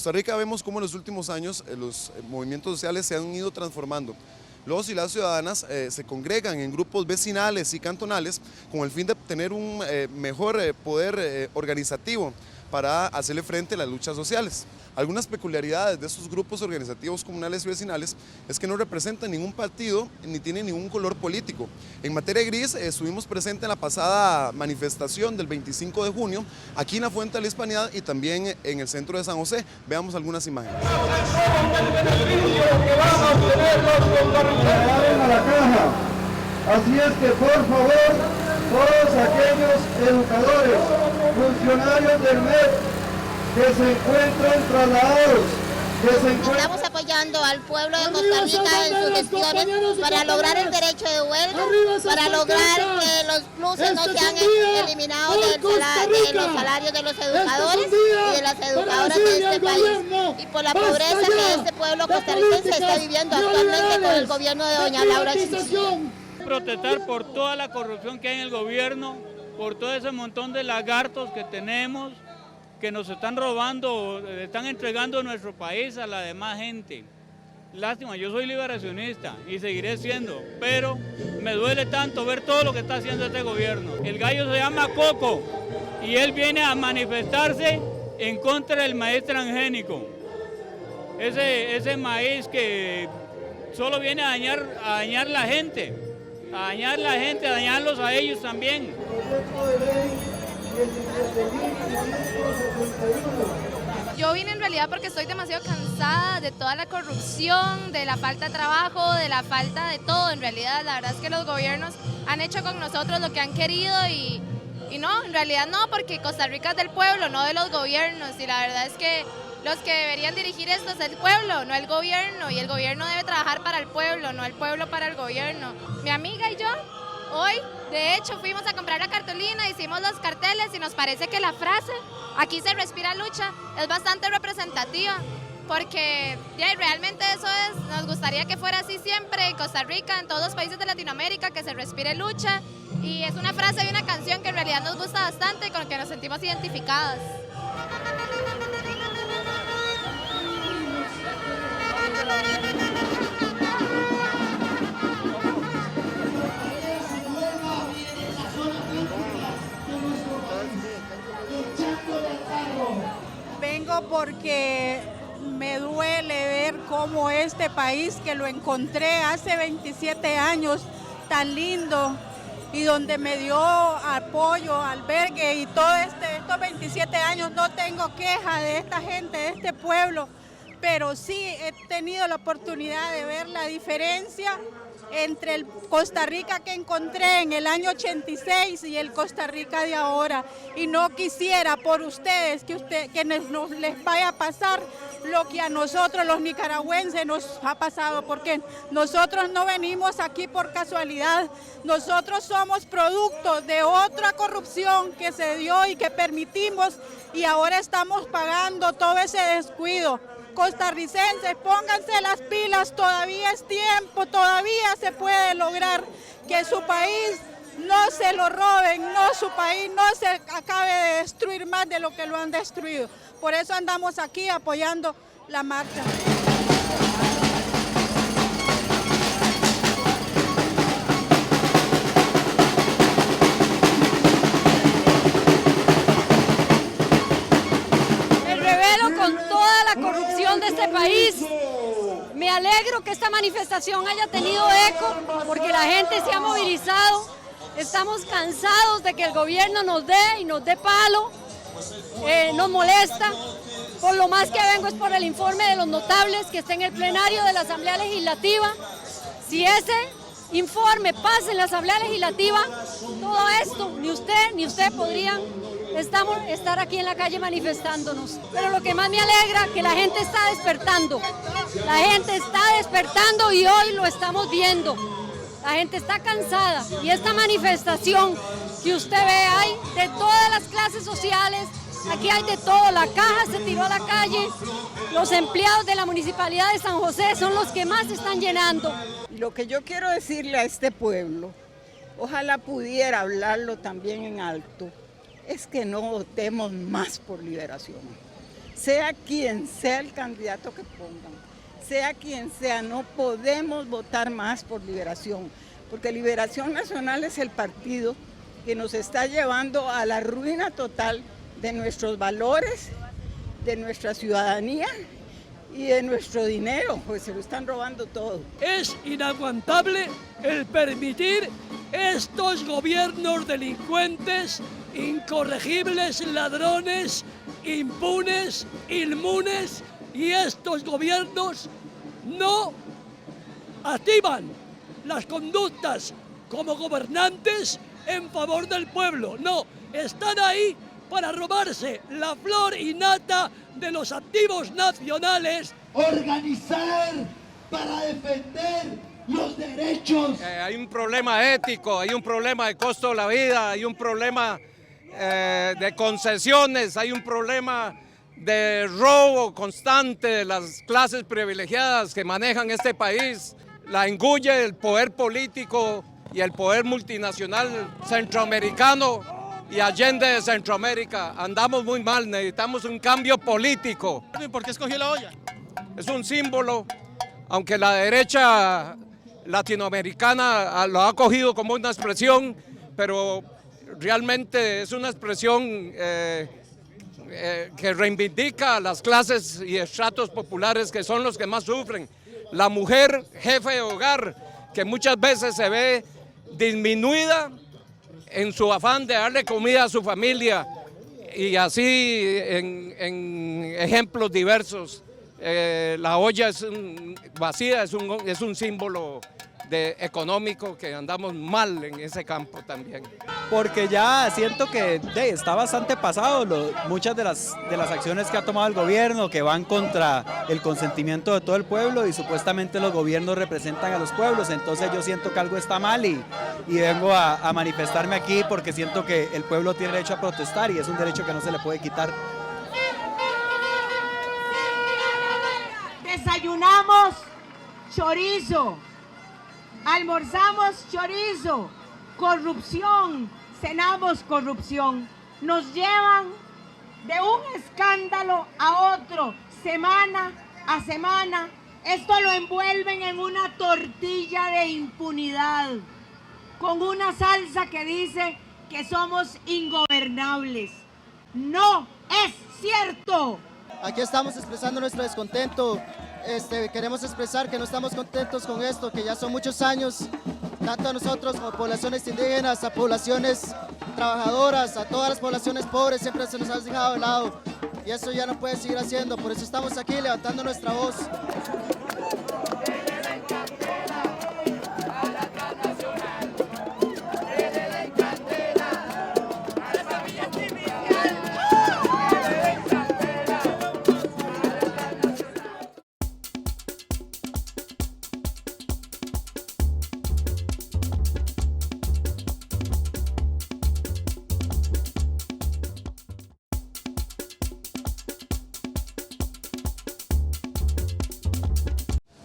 Costa Rica vemos cómo en los últimos años los movimientos sociales se han ido transformando. Los y las ciudadanas se congregan en grupos vecinales y cantonales con el fin de tener un mejor poder organizativo para hacerle frente a las luchas sociales. Algunas peculiaridades de estos grupos organizativos comunales y vecinales es que no representan ningún partido ni tienen ningún color político. En materia gris estuvimos presentes en la pasada manifestación del 25 de junio aquí en la Fuente de la Hispanidad y también en el centro de San José. Veamos algunas imágenes. Así es que por favor, todos aquellos educadores, funcionarios del MEP, que se encuentran trasladados, Estamos apoyando al pueblo de Costa Rica en sus gestiones para lograr el derecho de huelga, para lograr que los pluses no sean eliminados de los salarios de los educadores y de las educadoras de este país, y por la pobreza que este pueblo costarricense está viviendo actualmente con el gobierno de doña Laura Chinchilla. Protestar por toda la corrupción que hay en el gobierno, por todo ese montón de lagartos que tenemos, que nos están robando, están entregando nuestro país a la demás gente. Lástima, yo soy liberacionista y seguiré siendo, pero me duele tanto ver todo lo que está haciendo este gobierno. El gallo se llama Coco y él viene a manifestarse en contra del maíz transgénico. Ese maíz que solo viene a dañar la gente, a dañarlos a ellos también. Yo vine en realidad porque estoy demasiado cansada de toda la corrupción, de la falta de trabajo, de la falta de todo en realidad. La verdad es que los gobiernos han hecho con nosotros lo que han querido y no, en realidad no, porque Costa Rica es del pueblo, no de los gobiernos, y la verdad es que los que deberían dirigir esto es el pueblo, no el gobierno, y el gobierno debe trabajar para el pueblo, no el pueblo para el gobierno. Mi amiga y yo hoy, de hecho, fuimos a comprar la cartulina, hicimos los carteles y nos parece que la frase "aquí se respira lucha" es bastante representativa, porque realmente eso es, nos gustaría que fuera así siempre en Costa Rica, en todos los países de Latinoamérica, que se respire lucha, y es una frase de una canción que en realidad nos gusta bastante y con la que nos sentimos identificadas. Vengo porque me duele ver cómo este país, que lo encontré hace 27 años, tan lindo, y donde me dio apoyo, albergue, y todos estos 27 años no tengo queja de esta gente, de este pueblo, pero sí he tenido la oportunidad de ver la diferencia entre el Costa Rica que encontré en el año 86 y el Costa Rica de ahora, y no quisiera por ustedes que nos les vaya a pasar lo que a nosotros los nicaragüenses nos ha pasado, porque nosotros no venimos aquí por casualidad, nosotros somos producto de otra corrupción que se dio y que permitimos, y ahora estamos pagando todo ese descuido. Costarricenses, pónganse las pilas, todavía es tiempo, todavía se puede lograr que su país no se lo roben, su país no se acabe de destruir más de lo que lo han destruido. Por eso andamos aquí apoyando la marcha. De este país. Me alegro que esta manifestación haya tenido eco porque la gente se ha movilizado. Estamos cansados de que el gobierno nos dé palo, nos molesta. Por lo más que vengo es por el informe de los notables que está en el plenario de la Asamblea Legislativa. Si ese informe pasa en la Asamblea Legislativa, todo esto, ni usted podrían estar aquí en la calle manifestándonos. Pero lo que más me alegra es que la gente está despertando. La gente está despertando y hoy lo estamos viendo. La gente está cansada y esta manifestación que usted ve, hay de todas las clases sociales, aquí hay de todo. La caja se tiró a la calle, los empleados de la Municipalidad de San José son los que más están llenando. Lo que yo quiero decirle a este pueblo, ojalá pudiera hablarlo también en alto, es que no votemos más por Liberación. sea quien sea el candidato que pongan, sea quien sea, no podemos votar más por Liberación, porque Liberación Nacional es el partido que nos está llevando a la ruina total de nuestros valores, de nuestra ciudadanía y de nuestro dinero, pues se lo están robando todo. Es inaguantable el permitir estos gobiernos delincuentes, incorregibles, ladrones, impunes, inmunes, y estos gobiernos no activan las conductas como gobernantes en favor del pueblo, no, están ahí para robarse la flor innata de los activos nacionales. Organizar para defender los derechos. Hay un problema ético, hay un problema de costo de la vida, hay un problema de concesiones, hay un problema de robo constante de las clases privilegiadas que manejan este país. La engulle el poder político y el poder multinacional centroamericano y allende de Centroamérica. Andamos muy mal, necesitamos un cambio político. ¿Por qué escogió la olla? Es un símbolo, aunque la derecha latinoamericana lo ha cogido como una expresión, pero realmente es una expresión que reivindica a las clases y estratos populares que son los que más sufren. La mujer jefe de hogar, que muchas veces se ve disminuida en su afán de darle comida a su familia, y así en ejemplos diversos. La olla es vacía, es un símbolo económico que andamos mal en ese campo también. Porque ya siento que está bastante pasado muchas de las acciones que ha tomado el gobierno, que van contra el consentimiento de todo el pueblo, y supuestamente los gobiernos representan a los pueblos. Entonces yo siento que algo está mal y vengo a manifestarme aquí porque siento que el pueblo tiene derecho a protestar y es un derecho que no se le puede quitar. Desayunamos chorizo, almorzamos chorizo, corrupción, cenamos corrupción. Nos llevan de un escándalo a otro, semana a semana. Esto lo envuelven en una tortilla de impunidad, con una salsa que dice que somos ingobernables. No es cierto. Aquí estamos expresando nuestro descontento. Queremos expresar que no estamos contentos con esto, que ya son muchos años, tanto a nosotros como poblaciones indígenas, a poblaciones trabajadoras, a todas las poblaciones pobres, siempre se nos ha dejado de lado. Y eso ya no puede seguir haciendo, por eso estamos aquí levantando nuestra voz.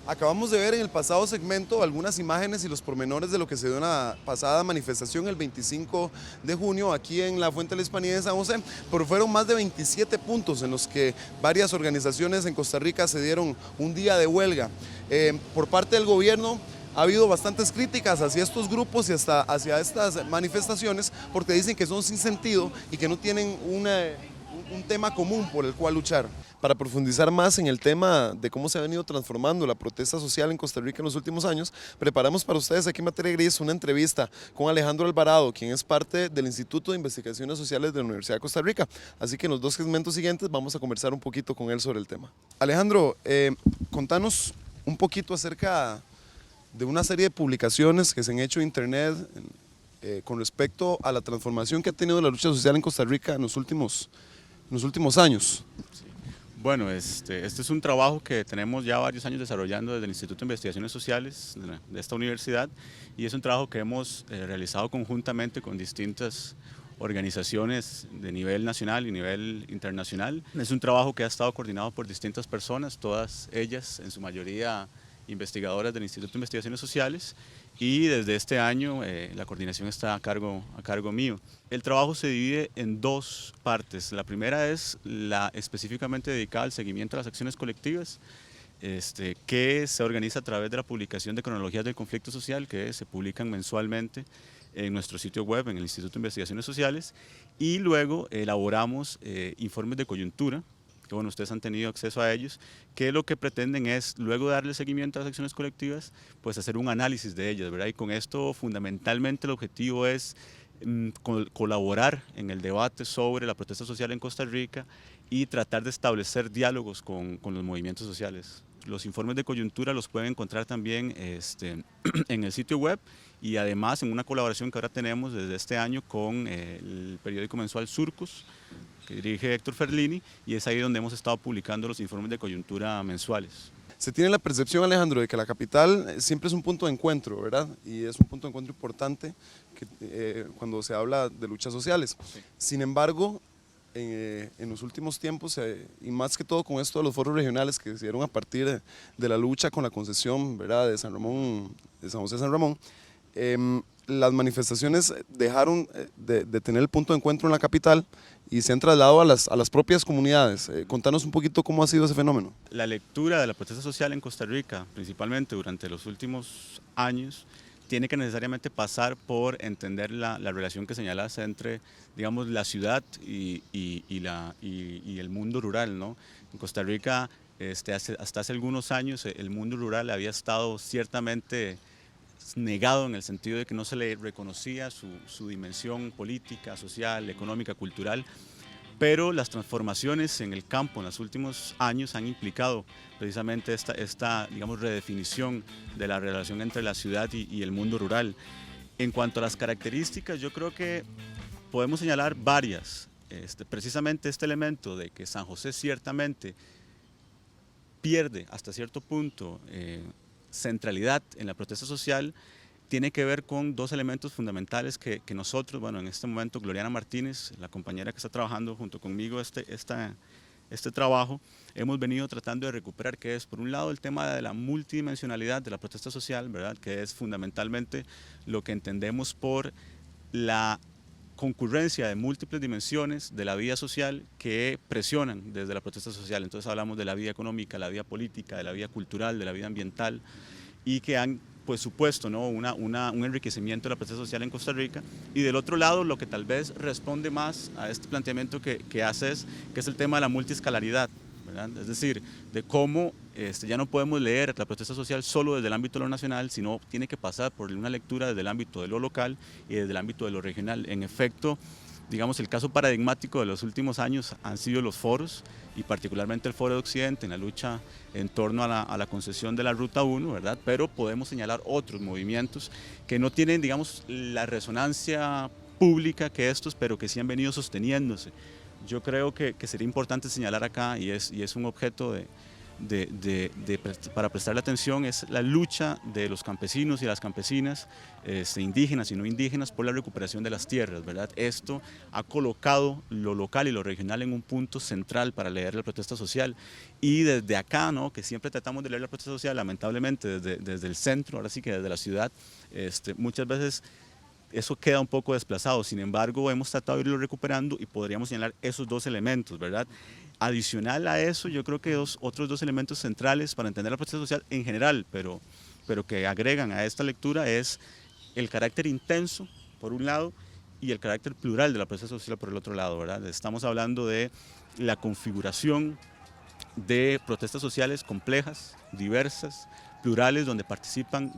Acabamos de ver en el pasado segmento algunas imágenes y los pormenores de lo que se dio en la pasada manifestación el 25 de junio aquí en la Fuente de la Hispanidad de San José, pero fueron más de 27 puntos en los que varias organizaciones en Costa Rica se dieron un día de huelga. Por parte del gobierno ha habido bastantes críticas hacia estos grupos y hasta hacia estas manifestaciones porque dicen que son sin sentido y que no tienen un tema común por el cual luchar. Para profundizar más en el tema de cómo se ha venido transformando la protesta social en Costa Rica en los últimos años, preparamos para ustedes aquí en Materia Gris una entrevista con Alejandro Alvarado, quien es parte del Instituto de Investigaciones Sociales de la Universidad de Costa Rica. Así que en los dos segmentos siguientes vamos a conversar un poquito con él sobre el tema. Alejandro, contanos un poquito acerca de una serie de publicaciones que se han hecho en internet con respecto a la transformación que ha tenido la lucha social en Costa Rica en los últimos años. Bueno, este es un trabajo que tenemos ya varios años desarrollando desde el Instituto de Investigaciones Sociales de esta universidad, y es un trabajo que hemos realizado conjuntamente con distintas organizaciones de nivel nacional y nivel internacional. Es un trabajo que ha estado coordinado por distintas personas, todas ellas en su mayoría investigadoras del Instituto de Investigaciones Sociales, y desde este año la coordinación está a cargo mío. El trabajo se divide en dos partes. La primera es la específicamente dedicada al seguimiento de las acciones colectivas, que se organiza a través de la publicación de cronologías del conflicto social que se publican mensualmente en nuestro sitio web, en el Instituto de Investigaciones Sociales, y luego elaboramos informes de coyuntura, que bueno, ustedes han tenido acceso a ellos, que lo que pretenden es, luego de darle seguimiento a las acciones colectivas, pues hacer un análisis de ellas, ¿verdad? Y con esto fundamentalmente el objetivo es colaborar en el debate sobre la protesta social en Costa Rica y tratar de establecer diálogos con los movimientos sociales. Los informes de coyuntura los pueden encontrar también en el sitio web, y además en una colaboración que ahora tenemos desde este año con el periódico mensual Surcos, que dirige Héctor Ferlini, y es ahí donde hemos estado publicando los informes de coyuntura mensuales. Se tiene la percepción, Alejandro, de que la capital siempre es un punto de encuentro, ¿verdad? Y es un punto de encuentro importante cuando se habla de luchas sociales. Sí. Sin embargo, en los últimos tiempos, y más que todo con esto de los foros regionales que se dieron a partir de la lucha con la concesión, ¿verdad?, de San José San Ramón, las manifestaciones dejaron de tener el punto de encuentro en la capital y se han trasladado a las propias comunidades. Contanos un poquito cómo ha sido ese fenómeno. La lectura de la protesta social en Costa Rica, principalmente durante los últimos años, tiene que necesariamente pasar por entender la relación que señalas entre, digamos, la ciudad y el mundo rural, ¿no? En Costa Rica, hasta hace algunos años, el mundo rural había estado ciertamente negado en el sentido de que no se le reconocía su dimensión política, social, económica, cultural, pero las transformaciones en el campo en los últimos años han implicado precisamente esta digamos, redefinición de la relación entre la ciudad y el mundo rural. En cuanto a las características, yo creo que podemos señalar varias. Precisamente este elemento de que San José ciertamente pierde hasta cierto punto centralidad en la protesta social, tiene que ver con dos elementos fundamentales que nosotros, bueno, en este momento Gloriana Martínez, la compañera que está trabajando junto conmigo este trabajo, hemos venido tratando de recuperar, que es por un lado el tema de la multidimensionalidad de la protesta social, ¿verdad?, que es fundamentalmente lo que entendemos por la concurrencia de múltiples dimensiones de la vida social que presionan desde la protesta social. Entonces hablamos de la vida económica, la vida política, de la vida cultural, de la vida ambiental, y que han pues supuesto, ¿no?, un enriquecimiento de la protesta social en Costa Rica. Y del otro lado, lo que tal vez responde más a este planteamiento que haces, que es el tema de la multiescalaridad, ¿verdad? Es decir, de cómo ya no podemos leer la protesta social solo desde el ámbito de lo nacional, sino tiene que pasar por una lectura desde el ámbito de lo local y desde el ámbito de lo regional. En efecto, digamos, el caso paradigmático de los últimos años han sido los foros, y particularmente el Foro de Occidente en la lucha en torno a la concesión de la Ruta 1, ¿verdad? Pero podemos señalar otros movimientos que no tienen, digamos, la resonancia pública que estos, pero que sí han venido sosteniéndose. Yo creo que sería importante señalar acá, y es un objeto para prestarle atención, es la lucha de los campesinos y las campesinas, indígenas y no indígenas, por la recuperación de las tierras, ¿verdad? Esto ha colocado lo local y lo regional en un punto central para leer la protesta social, y desde acá, ¿no?, que siempre tratamos de leer la protesta social, lamentablemente desde el centro, ahora sí que desde la ciudad, muchas veces eso queda un poco desplazado. Sin embargo, hemos tratado de irlo recuperando y podríamos señalar esos dos elementos, ¿verdad? Adicional a eso, yo creo que otros dos elementos centrales para entender la protesta social en general, pero que agregan a esta lectura, es el carácter intenso, por un lado, y el carácter plural de la protesta social por el otro lado, ¿verdad? Estamos hablando de la configuración de protestas sociales complejas, diversas, plurales, donde participan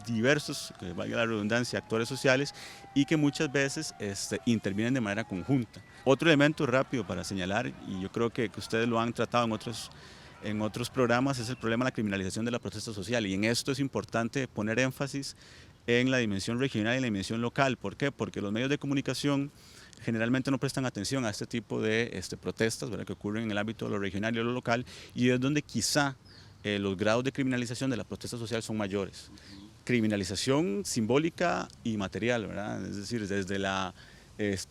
diversos, que valga la redundancia, actores sociales, y que muchas veces intervienen de manera conjunta. Otro elemento rápido para señalar, y yo creo que ustedes lo han tratado en otros programas, es el problema de la criminalización de la protesta social, y en esto es importante poner énfasis en la dimensión regional y en la dimensión local. ¿Por qué? Porque los medios de comunicación generalmente no prestan atención a este tipo de protestas, ¿verdad?, que ocurren en el ámbito de lo regional y de lo local, y es donde quizá los grados de criminalización de la protesta social son mayores. Criminalización simbólica y material, ¿verdad? Es decir, desde la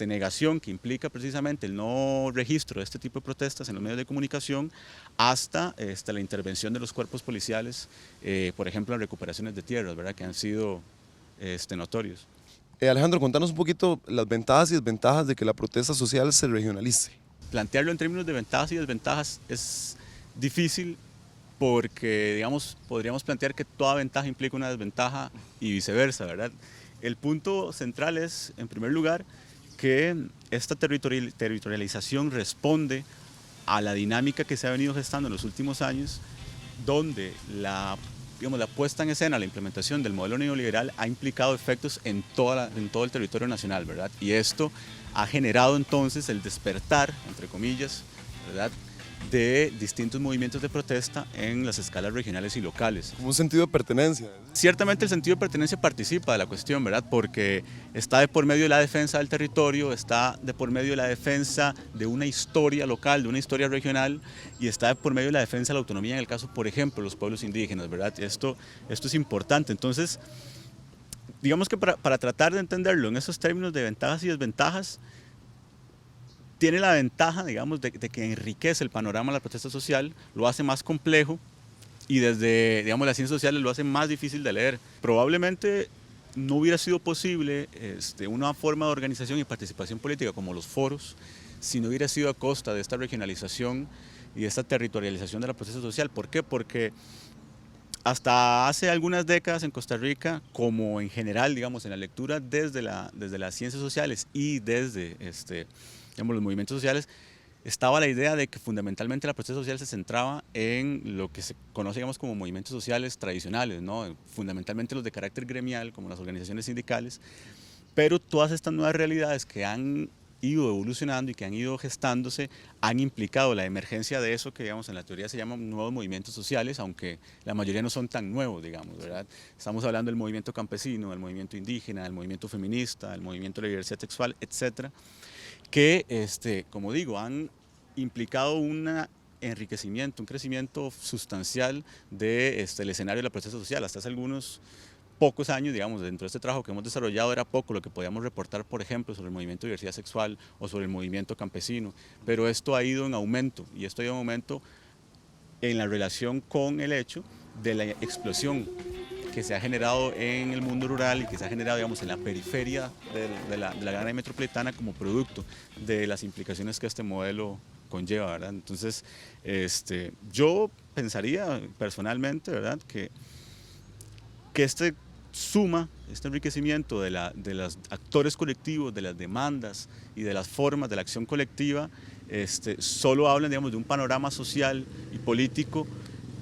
negación que implica precisamente el no registro de este tipo de protestas en los medios de comunicación, hasta la intervención de los cuerpos policiales, por ejemplo, en recuperaciones de tierras, ¿verdad?, que han sido notorios. Alejandro, contanos un poquito las ventajas y desventajas de que la protesta social se regionalice. Plantearlo en términos de ventajas y desventajas es difícil porque, digamos, podríamos plantear que toda ventaja implica una desventaja y viceversa, ¿verdad? El punto central es, en primer lugar, que esta territorialización responde a la dinámica que se ha venido gestando en los últimos años, donde la puesta en escena, la implementación del modelo neoliberal ha implicado efectos en todo el territorio nacional, ¿verdad? Y esto ha generado entonces el despertar, entre comillas, ¿verdad?, de distintos movimientos de protesta en las escalas regionales y locales. Como un sentido de pertenencia. Ciertamente el sentido de pertenencia participa de la cuestión, ¿verdad?, porque está de por medio de la defensa del territorio, está de por medio de la defensa de una historia local, de una historia regional, y está de por medio de la defensa de la autonomía en el caso, por ejemplo, de los pueblos indígenas, ¿verdad? Esto es importante. Entonces, digamos que para tratar de entenderlo en esos términos de ventajas y desventajas, tiene la ventaja, digamos, de que enriquece el panorama de la protesta social, lo hace más complejo y desde, digamos, las ciencias sociales lo hace más difícil de leer. Probablemente no hubiera sido posible una forma de organización y participación política como los foros si no hubiera sido a costa de esta regionalización y de esta territorialización de la protesta social. ¿Por qué? Porque hasta hace algunas décadas en Costa Rica, como en general, digamos, en la lectura desde las ciencias sociales y desde los movimientos sociales, estaba la idea de que fundamentalmente la protesta social se centraba en lo que se conoce, digamos, como movimientos sociales tradicionales, ¿no?, fundamentalmente los de carácter gremial, como las organizaciones sindicales, pero todas estas nuevas realidades que han ido evolucionando y que han ido gestándose han implicado la emergencia de eso que, digamos, en la teoría se llaman nuevos movimientos sociales, aunque la mayoría no son tan nuevos, digamos, ¿verdad? Estamos hablando del movimiento campesino, del movimiento indígena, del movimiento feminista, del movimiento de la diversidad sexual, etcétera, que, como digo, han implicado un enriquecimiento, un crecimiento sustancial del escenario de la protesta social. Hasta hace algunos pocos años, digamos, dentro de este trabajo que hemos desarrollado era poco lo que podíamos reportar, por ejemplo, sobre el movimiento de diversidad sexual o sobre el movimiento campesino, pero esto ha ido en aumento, y esto ha ido en aumento en la relación con el hecho de la explosión que se ha generado en el mundo rural y que se ha generado, digamos, en la periferia de la gran área metropolitana como producto de las implicaciones que este modelo conlleva, ¿verdad? Entonces, yo pensaría personalmente, ¿verdad?, que este enriquecimiento de los actores colectivos, de las demandas y de las formas de la acción colectiva, solo hablan, digamos, de un panorama social y político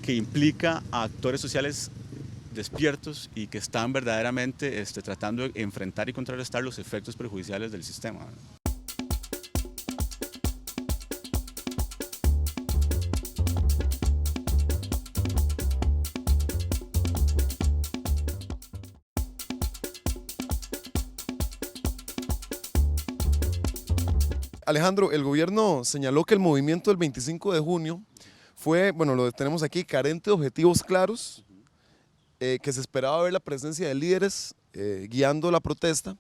que implica a actores sociales despiertos y que están verdaderamente tratando de enfrentar y contrarrestar los efectos perjudiciales del sistema. Alejandro, el gobierno señaló que el movimiento del 25 de junio fue, bueno, lo tenemos aquí, carente de objetivos claros, que se esperaba ver la presencia de líderes guiando la protesta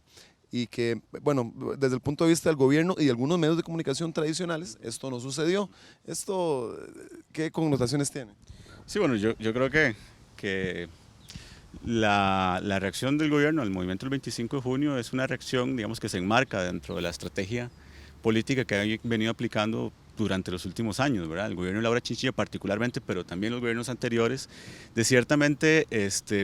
y que, bueno, desde el punto de vista del gobierno y de algunos medios de comunicación tradicionales, esto no sucedió. ¿Esto qué connotaciones tiene? Sí, bueno, yo creo que la reacción del gobierno al movimiento del 25 de junio es una reacción, digamos, que se enmarca dentro de la estrategia política que ha venido aplicando durante los últimos años, ¿verdad? El gobierno de Laura Chinchilla particularmente, pero también los gobiernos anteriores, de ciertamente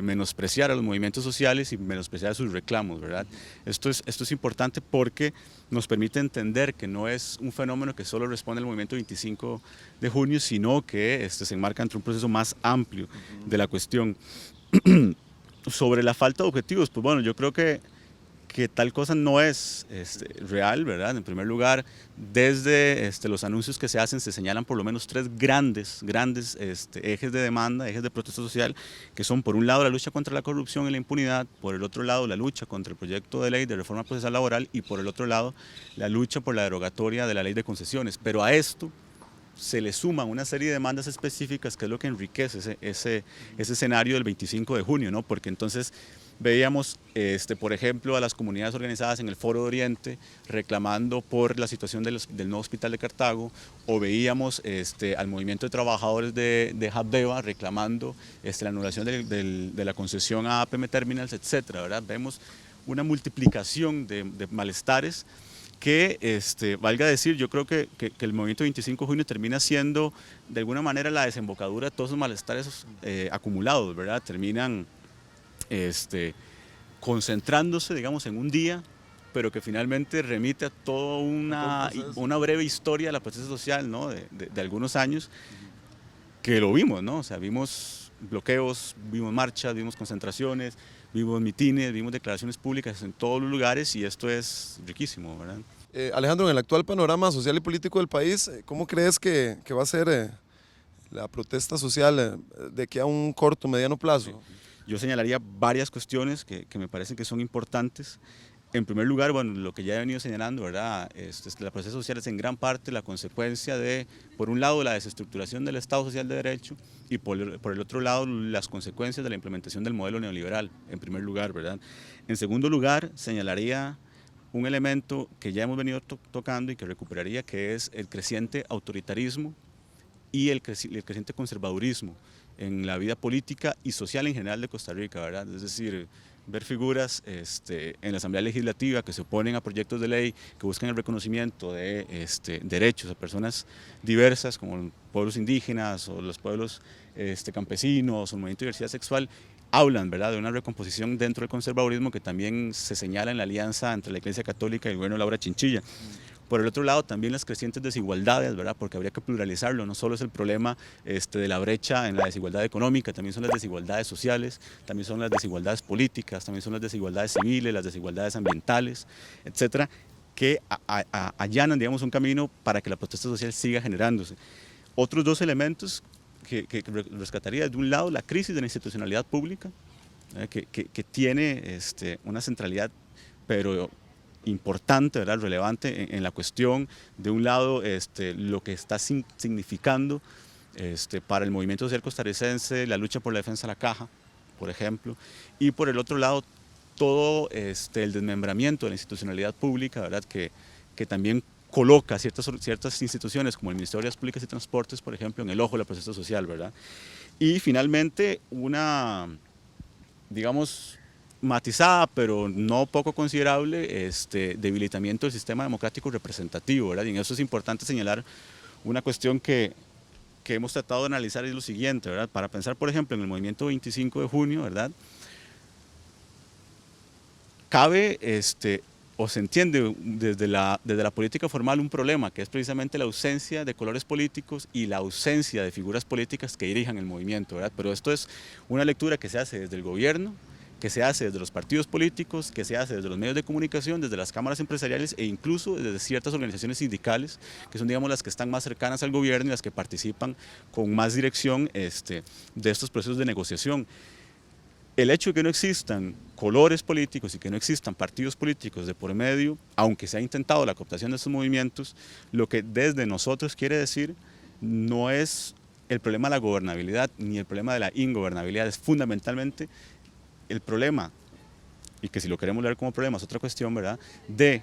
menospreciar a los movimientos sociales y menospreciar sus reclamos, ¿verdad? Esto es importante porque nos permite entender que no es un fenómeno que solo responde al movimiento 25 de junio, sino que se enmarca entre un proceso más amplio de la cuestión. Sobre la falta de objetivos, pues bueno, yo creo que tal cosa no es real, ¿verdad? En primer lugar, desde los anuncios que se hacen se señalan por lo menos tres grandes ejes de demanda, ejes de protesta social, que son por un lado la lucha contra la corrupción y la impunidad, por el otro lado la lucha contra el proyecto de ley de reforma procesal laboral y por el otro lado la lucha por la derogatoria de la ley de concesiones. Pero a esto se le suman una serie de demandas específicas que es lo que enriquece ese escenario del 25 de junio, ¿no? Porque entonces Veíamos, por ejemplo, a las comunidades organizadas en el Foro de Oriente reclamando por la situación del nuevo hospital de Cartago, o veíamos al movimiento de trabajadores de Habdeba reclamando la anulación de la concesión a APM Terminals, etcétera, ¿verdad? Vemos una multiplicación de malestares que, valga decir, yo creo que el movimiento 25 de junio termina siendo de alguna manera la desembocadura de todos esos malestares acumulados, ¿verdad? Terminan concentrándose, digamos, en un día, pero que finalmente remite a toda una breve historia de la protesta social, ¿no? de algunos años, que lo vimos, ¿no? O sea, vimos bloqueos, vimos marchas, vimos concentraciones, vimos mitines, vimos declaraciones públicas en todos los lugares, y esto es riquísimo, ¿verdad? Alejandro, en el actual panorama social y político del país, ¿cómo crees que va a ser la protesta social de aquí a un corto, mediano plazo? Yo señalaría varias cuestiones que me parecen que son importantes. En primer lugar, bueno, lo que ya he venido señalando, ¿verdad? La protesta social es en gran parte la consecuencia de, por un lado, la desestructuración del Estado Social de Derecho, y por el otro lado, las consecuencias de la implementación del modelo neoliberal, en primer lugar, ¿verdad? En segundo lugar, señalaría un elemento que ya hemos venido tocando y que recuperaría, que es el creciente autoritarismo y el creciente conservadurismo en la vida política y social en general de Costa Rica, ¿verdad? Es decir, ver figuras en la Asamblea Legislativa que se oponen a proyectos de ley que buscan el reconocimiento de derechos a personas diversas como pueblos indígenas o los pueblos campesinos o el movimiento de diversidad sexual, hablan, ¿verdad?, de una recomposición dentro del conservadurismo que también se señala en la alianza entre la Iglesia Católica y el gobierno de Laura Chinchilla. Por el otro lado, también las crecientes desigualdades, ¿verdad?, porque habría que pluralizarlo, no solo es el problema de la brecha en la desigualdad económica, también son las desigualdades sociales, también son las desigualdades políticas, también son las desigualdades civiles, las desigualdades ambientales, etcétera, que allanan, digamos, un camino para que la protesta social siga generándose. Otros dos elementos que rescataría, de un lado, la crisis de la institucionalidad pública, que tiene una centralidad, pero importante, ¿verdad?, relevante en la cuestión, de un lado, lo que está significando para el movimiento social costarricense, la lucha por la defensa de la caja, por ejemplo, y por el otro lado, todo el desmembramiento de la institucionalidad pública, ¿verdad?, que también coloca ciertas instituciones como el Ministerio de Obras Públicas y Transportes, por ejemplo, en el ojo de la protesta social, ¿verdad? Y finalmente, una, digamos, matizada, pero no poco considerable, debilitamiento del sistema democrático representativo, ¿verdad? Y en eso es importante señalar una cuestión que hemos tratado de analizar, es lo siguiente, ¿verdad? Para pensar, por ejemplo, en el movimiento 25 de junio, ¿verdad?, cabe o se entiende desde la política formal un problema, que es precisamente la ausencia de colores políticos y la ausencia de figuras políticas que dirijan el movimiento, ¿verdad? Pero esto es una lectura que se hace desde el gobierno, que se hace desde los partidos políticos, que se hace desde los medios de comunicación, desde las cámaras empresariales e incluso desde ciertas organizaciones sindicales, que son, digamos, las que están más cercanas al gobierno y las que participan con más dirección de estos procesos de negociación. El hecho de que no existan colores políticos y que no existan partidos políticos de por medio, aunque se ha intentado la cooptación de estos movimientos, lo que desde nosotros quiere decir no es el problema de la gobernabilidad ni el problema de la ingobernabilidad, es fundamentalmente el problema, y que si lo queremos leer como problema es otra cuestión, ¿verdad?, de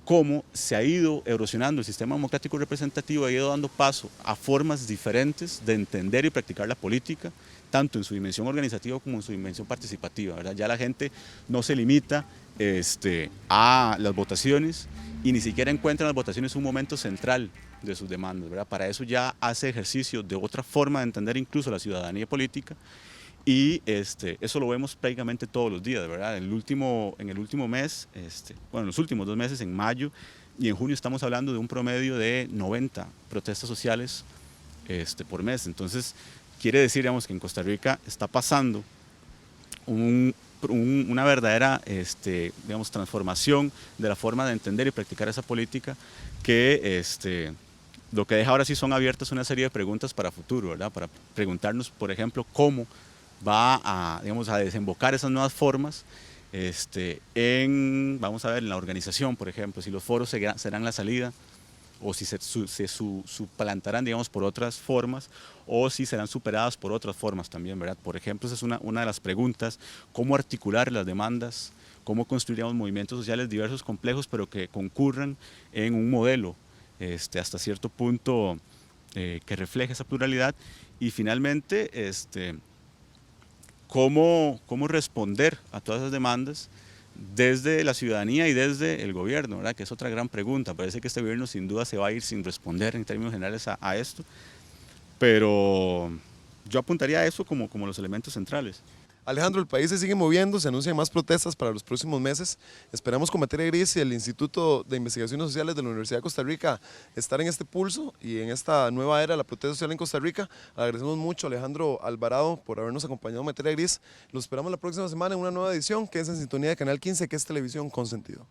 cómo se ha ido erosionando el sistema democrático representativo, ha ido dando paso a formas diferentes de entender y practicar la política, tanto en su dimensión organizativa como en su dimensión participativa, ¿verdad? Ya la gente no se limita a las votaciones y ni siquiera encuentra en las votaciones un momento central de sus demandas, ¿verdad? Para eso ya hace ejercicio de otra forma de entender incluso la ciudadanía política. Y eso lo vemos prácticamente todos los días, ¿verdad? En el último mes, bueno, en los últimos 2 meses, en mayo y en junio, estamos hablando de un promedio de 90 protestas sociales por mes. Entonces, quiere decir, digamos, que en Costa Rica está pasando una verdadera, digamos, transformación de la forma de entender y practicar esa política, que lo que deja ahora sí son abiertas una serie de preguntas para futuro, ¿verdad? Para preguntarnos, por ejemplo, cómo va a desembocar esas nuevas formas vamos a ver, en la organización, por ejemplo, si los foros serán la salida o si se suplantarán, digamos, por otras formas, o si serán superadas por otras formas también, ¿verdad? Por ejemplo, esa es una de las preguntas: ¿cómo articular las demandas? ¿Cómo construiríamos movimientos sociales diversos, complejos, pero que concurran en un modelo hasta cierto punto que refleje esa pluralidad? Y finalmente, ¿cómo responder a todas esas demandas desde la ciudadanía y desde el gobierno, ¿verdad? Que es otra gran pregunta. Parece que este gobierno sin duda se va a ir sin responder en términos generales a esto, pero yo apuntaría a eso como los elementos centrales. Alejandro, el país se sigue moviendo, se anuncian más protestas para los próximos meses. Esperamos con Materia Gris y el Instituto de Investigaciones Sociales de la Universidad de Costa Rica estar en este pulso y en esta nueva era de la protesta social en Costa Rica. Agradecemos mucho a Alejandro Alvarado por habernos acompañado en Materia Gris. Los esperamos la próxima semana en una nueva edición. Quédense en sintonía de Canal 15, que es televisión con sentido.